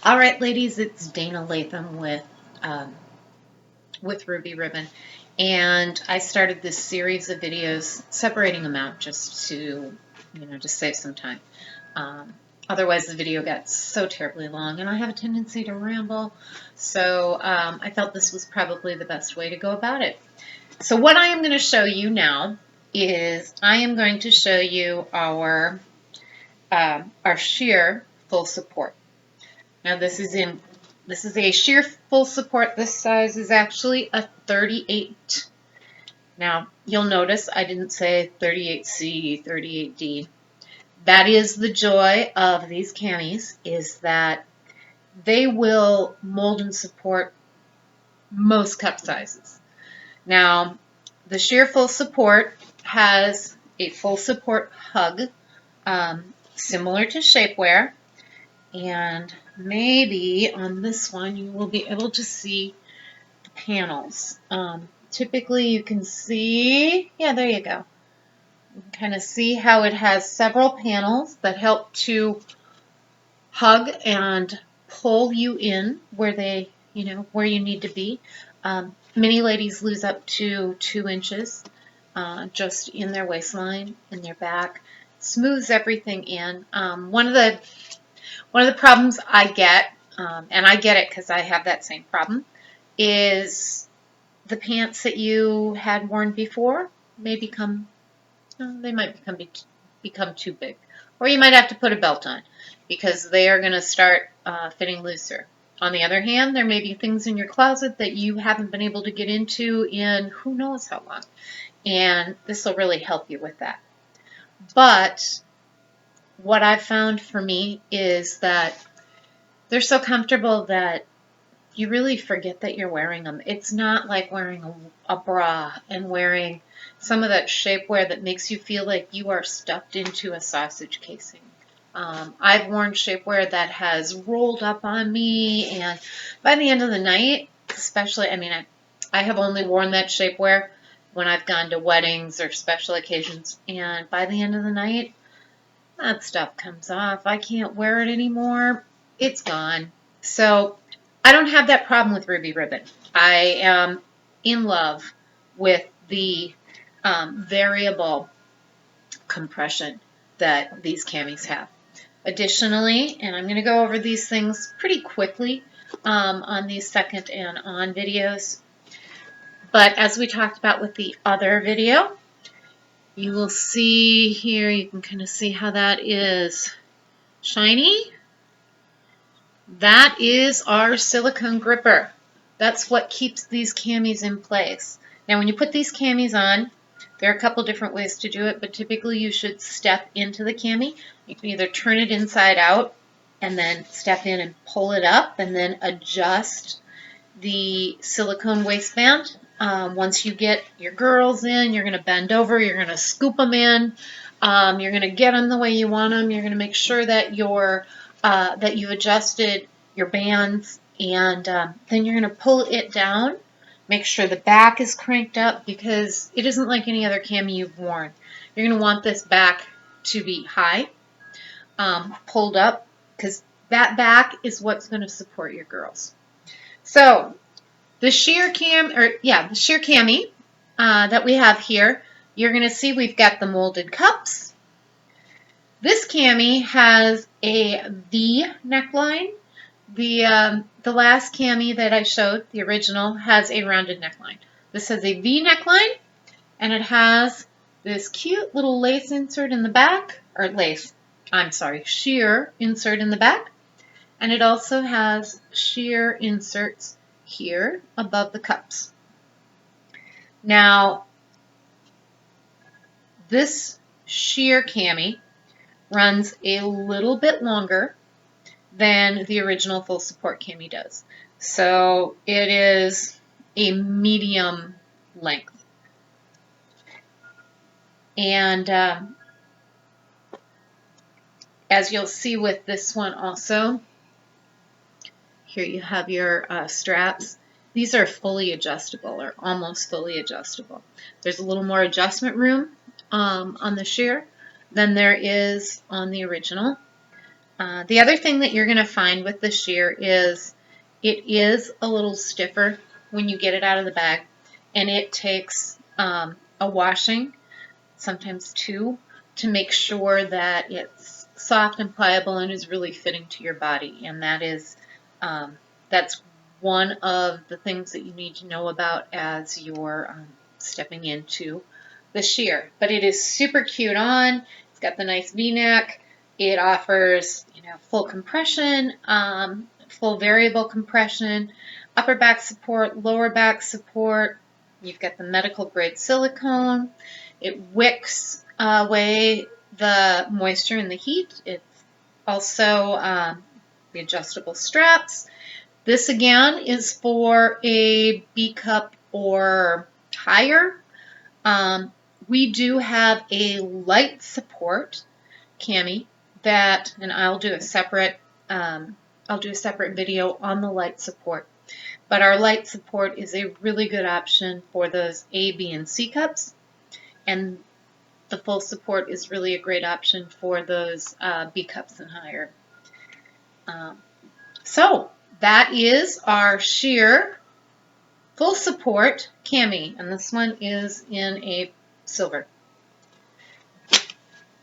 All right, ladies, it's Dana Latham with Ruby Ribbon, and I started this series of videos separating them out just to, just save some time. Otherwise, the video got so terribly long, and I have a tendency to ramble, so I felt this was probably the best way to go about it. So what I am going to show you now is I am going to show you our sheer full support. Now this is a sheer full support. This size is actually a 38. Now you'll notice I didn't say 38C, 38D. That is the joy of these camis, is that they will mold and support most cup sizes. Now the sheer full support has a full support hug, similar to shapewear. And maybe on this one you will be able to see the panels. Typically you can see, yeah, there you go. You can kind of see how it has several panels that help to hug and pull you in where they, where you need to be. Many ladies lose up to 2 inches just in their waistline, in their back. Smooths everything in. One of the problems I get, and I get it because I have that same problem, is the pants that you had worn before may become, they might become too big. Or you might have to put a belt on because they are going to start fitting looser. On the other hand, there may be things in your closet that you haven't been able to get into in who knows how long. And this will really help you with that. But what I've found for me is that they're so comfortable that you really forget that you're wearing them. It's not like wearing a bra and wearing some of that shapewear that makes you feel like you are stuffed into a sausage casing. I've worn shapewear that has rolled up on me, and by the end of the night, especially, I have only worn that shapewear when I've gone to weddings or special occasions, and by the end of the night, that stuff comes off. I can't wear it anymore. It's gone. So I don't have that problem with Ruby Ribbon. I am in love with the variable compression that these camis have. Additionally, and I'm going to go over these things pretty quickly on these second and on videos, but as we talked about with the other video, you will see here, you can kind of see how that is shiny. That is our silicone gripper. That's what keeps these camis in place. Now when you put these camis on, there are a couple different ways to do it, but typically you should step into the cami. You can either turn it inside out and then step in and pull it up and then adjust the silicone waistband. Once you get your girls in, you're going to bend over, you're going to scoop them in, you're going to get them the way you want them, you're going to make sure that that you've adjusted your bands, and then you're going to pull it down. Make sure the back is cranked up because it isn't like any other cami you've worn. You're going to want this back to be high, pulled up, because that back is what's going to support your girls. So the sheer cami that we have here, you're going to see we've got the molded cups. This cami has a V neckline. The last cami that I showed, the original, has a rounded neckline. This has a V neckline, and it has this cute little lace insert in the back, sheer insert in the back, and it also has sheer inserts here above the cups. Now, this sheer cami runs a little bit longer than the original full support cami does. So it is a medium length. And as you'll see with this one also, here you have your straps. These are fully adjustable, or almost fully adjustable. There's a little more adjustment room on the sheer than there is on the original. The other thing that you're going to find with the sheer is it is a little stiffer when you get it out of the bag, and it takes a washing, sometimes two, to make sure that it's soft and pliable and is really fitting to your body. And that is that's one of the things that you need to know about as you're stepping into the sheer. But it is super cute on. It's got the nice V-neck. It offers, full compression, full variable compression, upper back support, lower back support. You've got the medical grade silicone. It wicks away the moisture and the heat. It's also the adjustable straps. This again is for a B cup or higher. We do have a light support cami that, and I'll do a separate video on the light support. But our light support is a really good option for those A, B, and C cups, and the full support is really a great option for those B cups and higher. So that is our sheer full support cami, and this one is in a silver.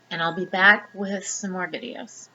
And I'll be back with some more videos.